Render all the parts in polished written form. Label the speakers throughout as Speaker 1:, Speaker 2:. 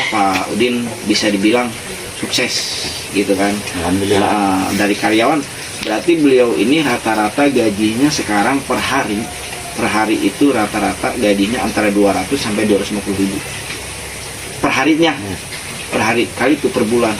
Speaker 1: Pak Udin bisa dibilang sukses gitu kan.
Speaker 2: Alhamdulillah.
Speaker 1: Dari karyawan berarti beliau ini rata-rata gajinya sekarang per hari itu rata-rata gajinya antara 200 sampai 250 ribu per harinya, per hari kali itu per bulan.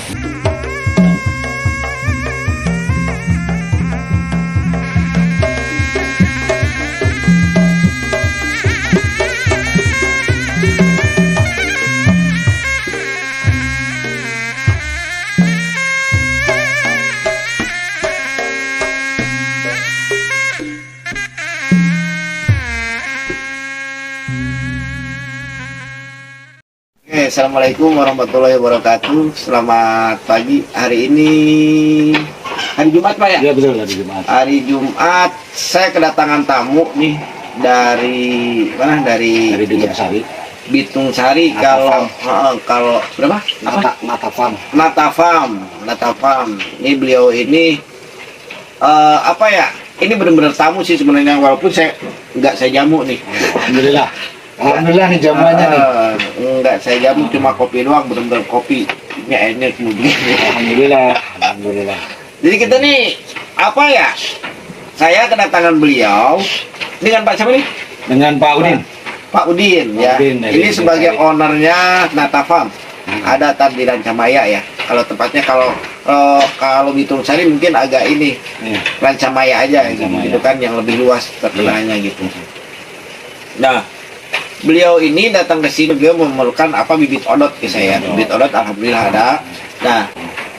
Speaker 1: Assalamualaikum warahmatullahi wabarakatuh. Selamat pagi. Hari ini hari Jumat, Pak ya?
Speaker 2: Iya betul, hari Jumat.
Speaker 1: Hari Jumat saya kedatangan tamu nih dari mana? Dari
Speaker 2: Bitung Sari.
Speaker 1: Bitung Sari. Kalau berapa? Nata Farm. Ini beliau ini apa ya? Ini benar-benar tamu sih sebenarnya, walaupun saya jamu nih.
Speaker 2: Alhamdulillah nih jamuannya nih.
Speaker 1: Enggak saya jamu, cuma kopi doang, bener-bener kopinya enak begini.
Speaker 2: Alhamdulillah.
Speaker 1: Jadi kita nih apa ya? Saya kedatangan beliau dengan Pak siapa nih?
Speaker 2: Dengan Pak Udin.
Speaker 1: Pak Udin ya. Ini sebagai ownernya Nata Farm. Ada tadi Rancamaya ya. Kalau tempatnya kalau Bitung Sari mungkin agak ini Rancamaya aja gitu kan, yang lebih luas terkenalnya gitu. Nah, beliau ini datang ke sini, beliau memerlukan bibit odot ke saya. Bibit odot alhamdulillah ada. Nah,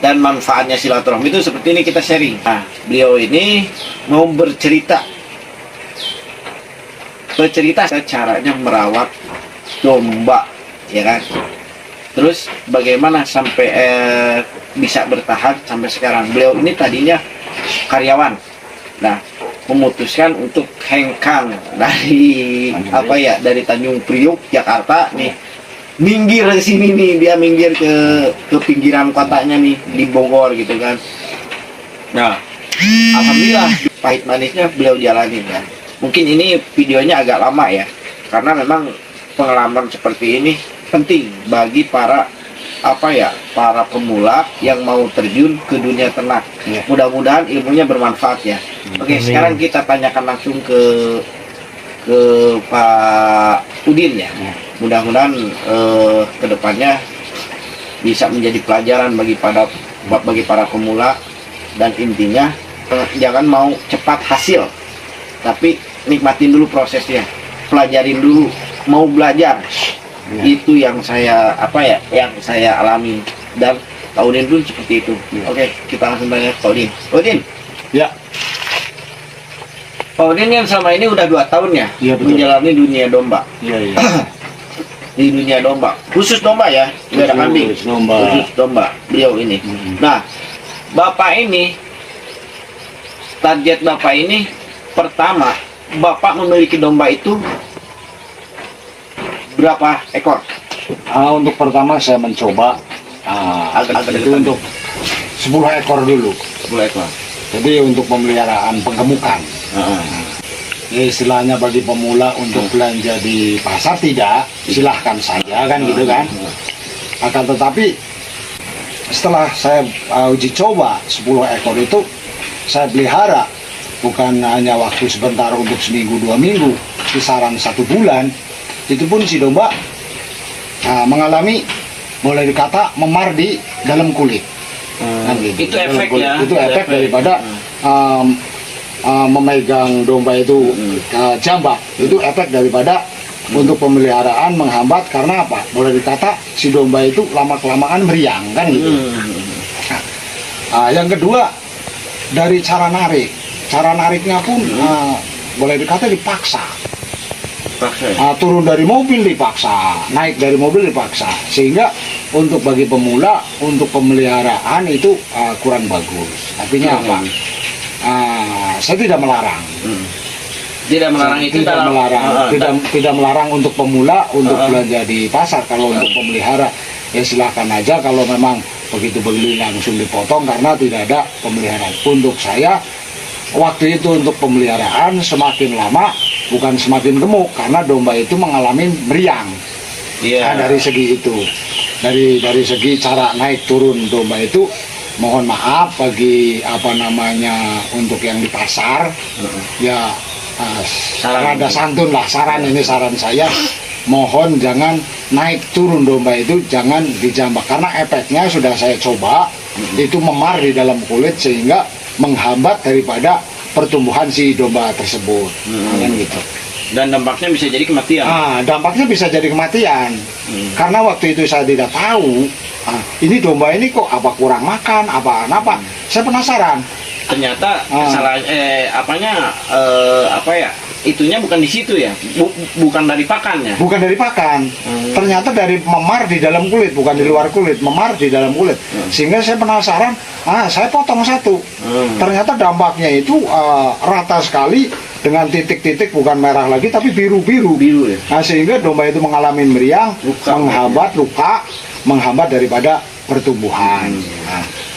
Speaker 1: dan manfaatnya silaturahmi itu seperti ini, kita sharing. Nah, beliau ini mau bercerita caranya merawat domba, ya kan? Terus bagaimana sampai bisa bertahan sampai sekarang. Beliau ini tadinya karyawan. Nah, memutuskan untuk hengkang dari dari Tanjung Priok Jakarta nih, minggir ke sini nih, dia minggir ke pinggiran kotanya nih di Bogor gitu kan. Nah, alhamdulillah pahit manisnya beliau jalanin ya. Mungkin ini videonya agak lama ya, karena memang pengalaman seperti ini penting bagi para para pemula yang mau terjun ke dunia ternak. Mudah-mudahan ilmunya bermanfaat ya. Oke, sekarang kita tanyakan langsung ke Pak Udin ya. Mudah-mudahan kedepannya bisa menjadi pelajaran bagi para pemula, dan intinya jangan mau cepat hasil, tapi nikmatin dulu prosesnya, pelajarin dulu, mau belajar. Itu yang saya yang saya alami, dan Pak Udin pun seperti itu. Oke, kita langsung tanya Pak Udin. Pak Udin.
Speaker 2: Ya.
Speaker 1: Pak Udin yang selama ini udah 2 tahun ya, menjalani dunia domba.
Speaker 2: Iya.
Speaker 1: Di dunia domba, khusus domba ya, nggak ada kambing. Khusus domba beliau ini. Nah, Bapak ini, target Bapak ini pertama, Bapak memiliki domba itu berapa ekor?
Speaker 2: Untuk pertama saya mencoba itu untuk 10 ekor dulu.
Speaker 1: 10 ekor.
Speaker 2: Jadi untuk pemeliharaan penggemukan. Ya, istilahnya bagi pemula untuk belanja di pasar tidak, silahkan saja kan gitu kan. Akan tetapi setelah saya uji coba 10 ekor itu saya pelihara, bukan hanya waktu sebentar untuk seminggu 2 minggu, kisaran 1 bulan. Itu pun si domba mengalami, boleh dikata, memar di dalam kulit.
Speaker 1: Gitu. Itu efeknya.
Speaker 2: Itu efek daripada memegang domba itu jambak. Itu efek daripada untuk pemeliharaan menghambat, karena apa? Boleh dikata si domba itu lama-kelamaan meriang kan gitu. Yang kedua, dari cara narik. Cara nariknya pun boleh dikata dipaksa. Turun dari mobil dipaksa, naik dari mobil dipaksa, sehingga untuk bagi pemula, untuk pemeliharaan itu kurang bagus. Artinya apa? Saya tidak melarang.
Speaker 1: Tidak
Speaker 2: melarang untuk pemula untuk belanja di pasar. Kalau untuk pemelihara ya silahkan aja, kalau memang begitu beli langsung dipotong karena tidak ada pemeliharaan. Untuk saya waktu itu untuk pemeliharaan semakin lama bukan semakin gemuk, karena domba itu mengalami meriang. Dari segi itu. dari segi cara naik turun domba itu, mohon maaf bagi untuk yang di pasar, ya rada santun lah, saran saya, mohon jangan naik turun domba itu jangan dijambak, karena efeknya sudah saya coba, itu memar di dalam kulit sehingga menghambat daripada pertumbuhan si domba tersebut, kan gitu.
Speaker 1: Dan dampaknya bisa jadi kematian.
Speaker 2: Dampaknya bisa jadi kematian. Karena waktu itu saya tidak tahu, ini domba ini kok apa kurang makan, apa. Saya penasaran.
Speaker 1: Ternyata itunya bukan di situ ya, bukan dari pakannya.
Speaker 2: Bukan dari pakan. Ternyata dari memar di dalam kulit, bukan di luar kulit, memar di dalam kulit. Sehingga saya penasaran, saya potong satu. Ternyata dampaknya itu rata sekali, dengan titik-titik, bukan merah lagi tapi biru-biru.
Speaker 1: Ya?
Speaker 2: Sehingga domba itu mengalami meriang, menghambat luka, menghambat daripada pertumbuhan.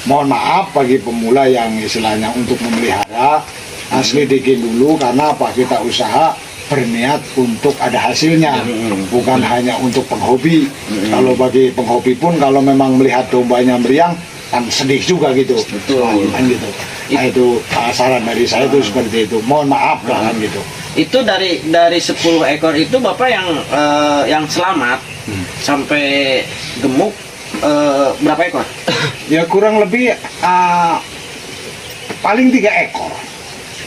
Speaker 2: Mohon maaf bagi pemula yang istilahnya untuk memelihara, selidikin dulu, karena kita usaha berniat untuk ada hasilnya, bukan hanya untuk penghobi. Kalau bagi penghobi pun, kalau memang melihat dombanya meriang, kan sedih juga gitu.
Speaker 1: Betul.
Speaker 2: Kan gitu. Itu saran dari saya itu seperti itu. Mohon maaf lah, kan gitu.
Speaker 1: Itu dari 10 ekor itu Bapak yang selamat sampai gemuk berapa ekor?
Speaker 2: Ya kurang lebih paling 3 ekor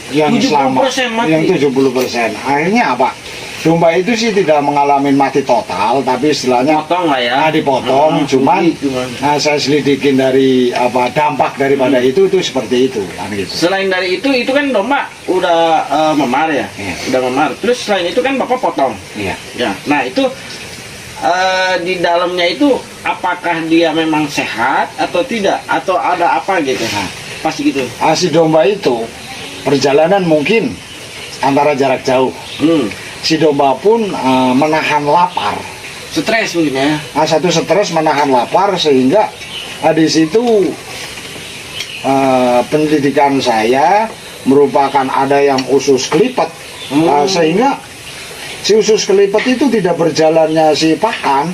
Speaker 2: yang
Speaker 1: 70%
Speaker 2: selamat,
Speaker 1: mati.
Speaker 2: yang 70%. Akhirnya apa? Domba itu sih tidak mengalami mati total, tapi istilahnya
Speaker 1: Potong lah ya.
Speaker 2: dipotong, cuman saya selidikin dari dampak daripada itu seperti itu, kan gitu.
Speaker 1: Selain dari itu kan domba udah memar ya, udah memar. Terus selain itu kan Bapak potong.
Speaker 2: Iya.
Speaker 1: Ya. Nah itu di dalamnya itu apakah dia memang sehat atau tidak, atau ada apa gitu? Pasti gitu.
Speaker 2: Si domba itu perjalanan mungkin antara jarak jauh. Si domba pun menahan lapar.
Speaker 1: Stres mungkin ya.
Speaker 2: Satu stres, menahan lapar, sehingga di situ pendidikan saya merupakan ada yang usus kelipet, sehingga si usus kelipet itu tidak berjalannya si pakan,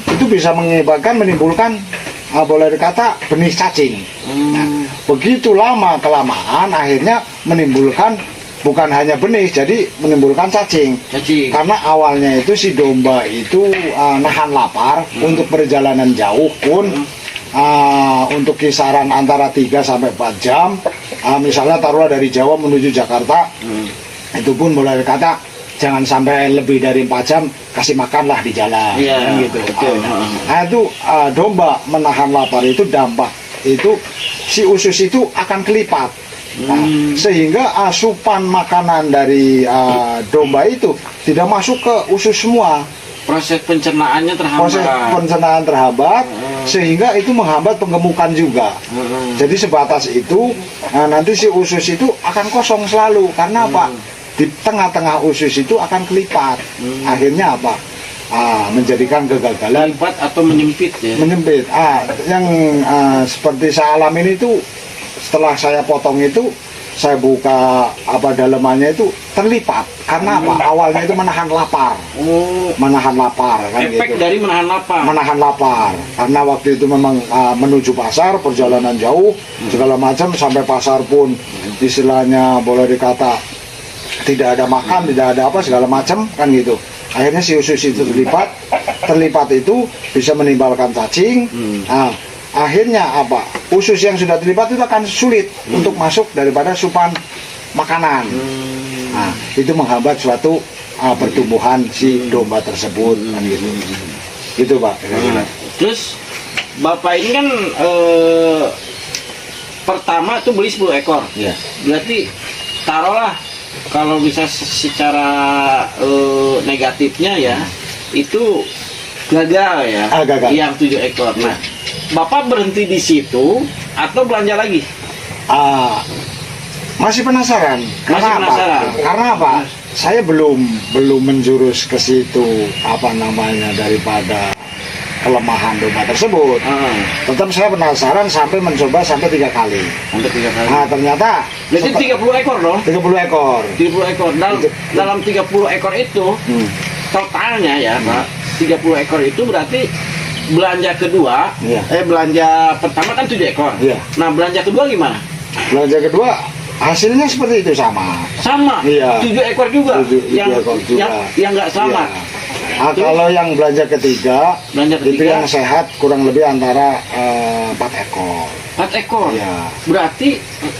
Speaker 2: itu bisa menimbulkan boleh dikata benih cacing. Nah, begitu lama kelamaan akhirnya menimbulkan bukan hanya benih, jadi menimbulkan cacing. Karena awalnya itu si domba itu nahan lapar untuk perjalanan jauh pun, untuk kisaran antara 3 sampai 4 jam. Misalnya taruhlah dari Jawa menuju Jakarta, itu pun boleh dikata jangan sampai lebih dari 4 jam kasih makanlah di jalan, kan gitu. Itu domba menahan lapar itu dampak itu si usus itu akan kelipat. Sehingga asupan makanan dari domba itu tidak masuk ke usus semua.
Speaker 1: Proses pencernaannya
Speaker 2: terhambat. Sehingga itu menghambat penggemukan juga. Jadi sebatas itu nanti si usus itu akan kosong selalu. Karena apa? Di tengah-tengah usus itu akan kelipat. Akhirnya apa? Menjadikan kegagalan.
Speaker 1: Kelipat atau menyempit ya?
Speaker 2: Menyempit. Yang seperti saya alami itu, setelah saya potong itu, saya buka dalemannya itu terlipat. Karena apa? Awalnya itu menahan lapar. Menahan lapar, kan
Speaker 1: efek
Speaker 2: gitu.
Speaker 1: dari menahan lapar.
Speaker 2: Menahan lapar. Karena waktu itu memang menuju pasar, perjalanan jauh, segala macam, sampai pasar pun istilahnya boleh dikata tidak ada makan, tidak ada apa, segala macam, kan gitu. Akhirnya si usus itu terlipat itu bisa menimbulkan cacing. Akhirnya apa? Usus yang sudah terlipat itu akan sulit untuk masuk daripada asupan makanan. Itu menghambat suatu pertumbuhan si domba tersebut, kan gitu. Gitu, Pak.
Speaker 1: Terus Bapak ini kan pertama tuh beli 10 ekor.
Speaker 2: Iya.
Speaker 1: Berarti taruhlah kalau bisa secara negatifnya ya, itu gagal ya.
Speaker 2: Gagal.
Speaker 1: Yang 7 ekor. Nah, Bapak berhenti di situ atau belanja lagi?
Speaker 2: Masih penasaran. Karena apa? Saya belum menjurus ke situ daripada kelemahan domba tersebut. Tetap saya penasaran sampai mencoba sampai 3 kali. Ternyata
Speaker 1: berarti 30 ekor dong?
Speaker 2: 30 ekor.
Speaker 1: 30 ekor. Dalam 30 ekor itu totalnya ya, Pak. 30 ekor itu berarti belanja kedua,
Speaker 2: Iya.
Speaker 1: belanja pertama kan 7 ekor.
Speaker 2: Iya.
Speaker 1: Nah, belanja kedua gimana?
Speaker 2: Belanja kedua hasilnya seperti itu sama.
Speaker 1: Sama.
Speaker 2: Iya.
Speaker 1: 7 ekor juga.
Speaker 2: 7 ekor juga.
Speaker 1: Yang nggak selamat.
Speaker 2: Iya. Nah, kalau yang belanja ketiga,
Speaker 1: Belanja
Speaker 2: itu
Speaker 1: ketiga.
Speaker 2: yang sehat kurang lebih antara 4 ekor.
Speaker 1: 4 ekor.
Speaker 2: Iya.
Speaker 1: Berarti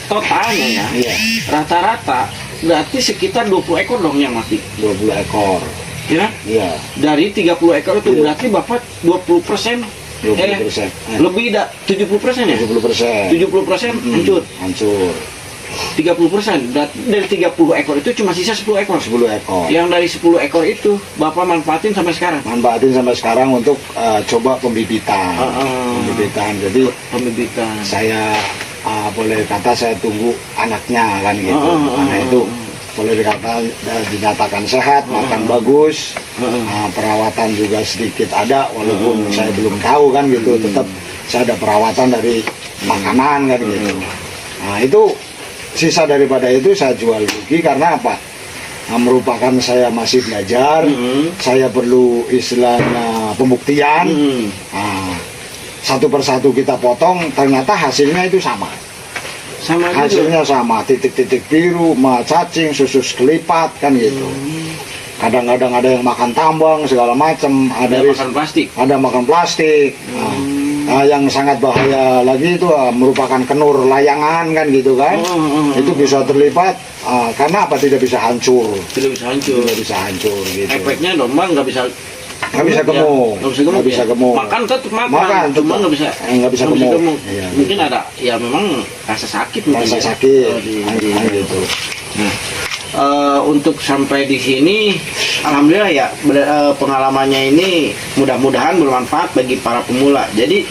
Speaker 1: totalnya ya,
Speaker 2: Iya.
Speaker 1: rata-rata berarti sekitar 20 ekor dong yang mati.
Speaker 2: 20 ekor.
Speaker 1: Ya.
Speaker 2: Iya.
Speaker 1: Dari 30 ekor itu
Speaker 2: Iya.
Speaker 1: berarti Bapak 20%.
Speaker 2: 20%.
Speaker 1: Lebih 70% ya?
Speaker 2: 70%.
Speaker 1: 70% hancur.
Speaker 2: Hancur.
Speaker 1: 30%. Dari 30 ekor itu cuma sisa 10 ekor.
Speaker 2: 10 ekor.
Speaker 1: Yang dari 10 ekor itu Bapak manfaatin sampai sekarang.
Speaker 2: Manfaatin sampai sekarang untuk coba pembibitan. Pembibitan. Jadi
Speaker 1: Pembibitan.
Speaker 2: saya boleh kata saya tunggu anaknya kan gitu. Anak itu boleh dikata dinyatakan sehat, makan bagus, perawatan juga sedikit ada walaupun saya belum tahu kan gitu. Tetap saya ada perawatan dari makanan kan gitu. Nah itu sisa daripada itu saya jual rugi karena apa? Nah, merupakan saya masih belajar, saya perlu istilahnya pembuktian. Nah, satu persatu kita potong, ternyata hasilnya itu sama.
Speaker 1: Sama juga.
Speaker 2: Hasilnya sama, titik-titik biru, cacing, susus kelipat kan gitu. Kadang-kadang ada yang makan tambang segala macam,
Speaker 1: Ada makan plastik.
Speaker 2: ada makan plastik. Nah, yang sangat bahaya lagi itu merupakan kenur layangan kan gitu kan. Itu bisa terlipat karena apa tidak bisa hancur.
Speaker 1: Tidak bisa hancur.
Speaker 2: Tidak bisa hancur gitu.
Speaker 1: Efeknya domba nggak bisa
Speaker 2: gemuk.
Speaker 1: Nggak bisa gemuk.
Speaker 2: Nggak bisa
Speaker 1: ya?
Speaker 2: gemuk.
Speaker 1: Makan tetap makan.
Speaker 2: Makan,
Speaker 1: Cuma
Speaker 2: tetap.
Speaker 1: nggak bisa.
Speaker 2: Nggak bisa gemuk. Iya.
Speaker 1: Mungkin ada. Ya memang rasa sakit. mungkin
Speaker 2: Rasa
Speaker 1: ya.
Speaker 2: sakit
Speaker 1: Gitu.
Speaker 2: gitu.
Speaker 1: Nah, untuk sampai di sini, alhamdulillah ya pengalamannya ini mudah-mudahan bermanfaat bagi para pemula. Jadi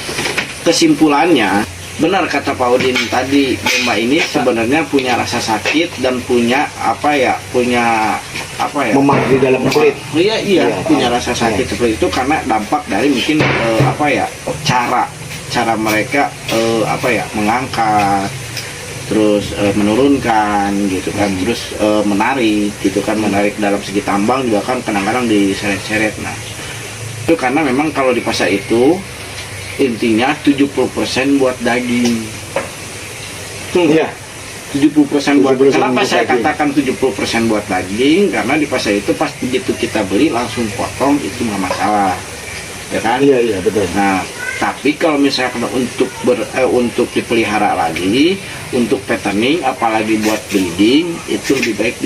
Speaker 1: kesimpulannya, benar kata Pak Udin tadi, domba ini sebenarnya punya rasa sakit dan punya
Speaker 2: Memar di dalam kulit.
Speaker 1: Iya,
Speaker 2: Iya,
Speaker 1: punya rasa sakit seperti itu karena dampak dari mungkin cara mereka mengangkat, terus menurunkan gitu kan, terus menarik gitu kan, menarik dalam segi tambang juga kan kadang-kadang diseret-seret. Nah, itu karena memang kalau di pasar itu intinya 70% buat daging. Betul nggak?
Speaker 2: Iya.
Speaker 1: 70% buat
Speaker 2: 70%
Speaker 1: kenapa
Speaker 2: untuk
Speaker 1: saya
Speaker 2: daging.
Speaker 1: katakan 70% buat daging? Karena di pasar itu pas begitu kita beli langsung potong itu nggak masalah, ya kan?
Speaker 2: Iya betul.
Speaker 1: Nah, tapi kalau misalkan untuk dipelihara lagi, untuk fattening, apalagi buat breeding, itu lebih baik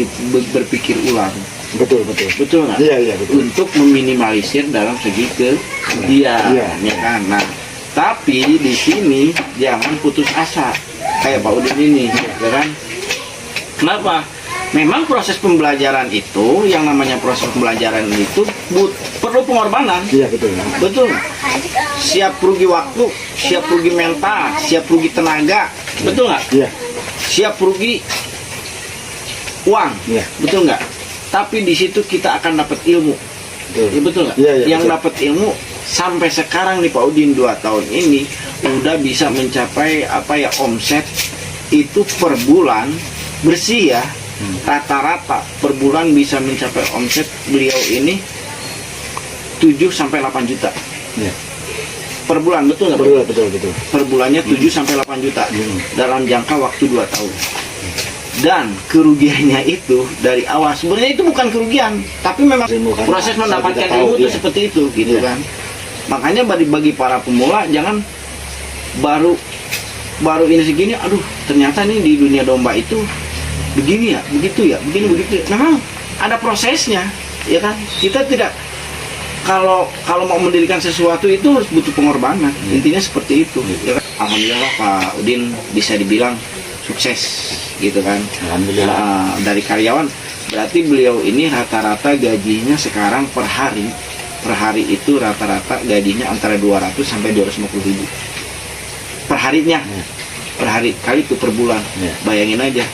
Speaker 1: berpikir ulang.
Speaker 2: Betul.
Speaker 1: Betul nggak?
Speaker 2: Iya betul.
Speaker 1: Untuk meminimalisir dalam segi kerugian,
Speaker 2: Iya.
Speaker 1: ya kan? Nah, tapi di sini jangan putus asa kayak Pak Udin ini, ya kan? Kenapa? Memang proses pembelajaran itu, yang namanya proses pembelajaran itu perlu pengorbanan.
Speaker 2: Iya betul.
Speaker 1: Betul. Siap rugi waktu, siap rugi mental, siap rugi tenaga. Betul nggak?
Speaker 2: Iya.
Speaker 1: Siap rugi uang.
Speaker 2: Iya.
Speaker 1: Betul nggak? Tapi di situ kita akan dapat ilmu.
Speaker 2: Betul.
Speaker 1: Ya, betul nggak?
Speaker 2: Iya,
Speaker 1: Yang
Speaker 2: betul.
Speaker 1: dapat ilmu sampai sekarang nih Pak Udin 2 tahun ini udah bisa mencapai omset itu per bulan bersih ya. Rata-rata per bulan bisa mencapai omset beliau ini 7 sampai 8 juta.
Speaker 2: Iya.
Speaker 1: Per bulan, betul nggak? Pak?
Speaker 2: Betul.
Speaker 1: Per bulannya 7 sampai 8 juta dalam jangka waktu 2 tahun. Dan kerugiannya itu dari awal sebenarnya itu bukan kerugian, tapi memang
Speaker 2: Ilmu kan,
Speaker 1: proses
Speaker 2: saya
Speaker 1: mendapatkan
Speaker 2: tidak tahu,
Speaker 1: ilmu itu
Speaker 2: iya.
Speaker 1: seperti itu gitu
Speaker 2: Iya.
Speaker 1: kan. Makanya bagi para pemula jangan baru ini segini, aduh ternyata nih di dunia domba itu begini ya, begitu ya, begitu. Memang ada prosesnya, ya kan? Kita tidak kalau mau mendirikan sesuatu itu harus butuh pengorbanan. Intinya seperti itu. Ya kan? Alhamdulillah Pak Udin bisa dibilang sukses gitu kan.
Speaker 2: Alhamdulillah.
Speaker 1: Dari karyawan berarti beliau ini rata-rata gajinya sekarang per hari itu rata-rata gajinya antara 200 sampai 250 ribu per harinya. Per hari kali itu per bulan. Bayangin aja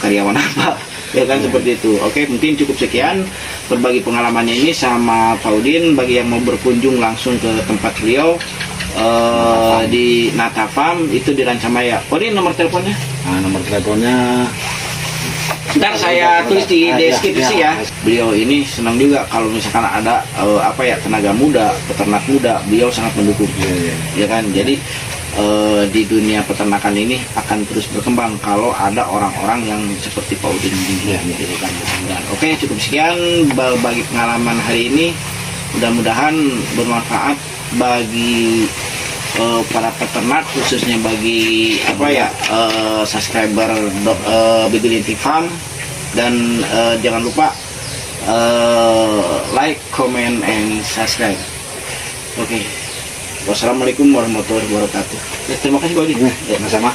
Speaker 1: karyawan apa, ya kan? Seperti itu. Oke, mungkin cukup sekian berbagi pengalamannya ini sama Pak Udin. Bagi yang mau berkunjung langsung ke tempat beliau di Nata Farm itu di Rancamaya. Udin, nomor teleponnya?
Speaker 2: Nah, nomor teleponnya
Speaker 1: Ntar saya tulis di deskripsi ya. Beliau ini senang juga kalau misalkan ada tenaga muda, peternak muda, beliau sangat mendukung. Ya kan, jadi di dunia peternakan ini akan terus berkembang kalau ada orang-orang yang seperti Pak Udin ini. Gitu kan. Oke, cukup sekian bagi pengalaman hari ini. Mudah-mudahan bermanfaat bagi para peternak, khususnya bagi subscriber Bibilin Farm, dan jangan lupa like, comment, and subscribe. Oke. Wassalamualaikum warahmatullahi wabarakatuh. Terima kasih Pak Udin.
Speaker 2: Sama-sama.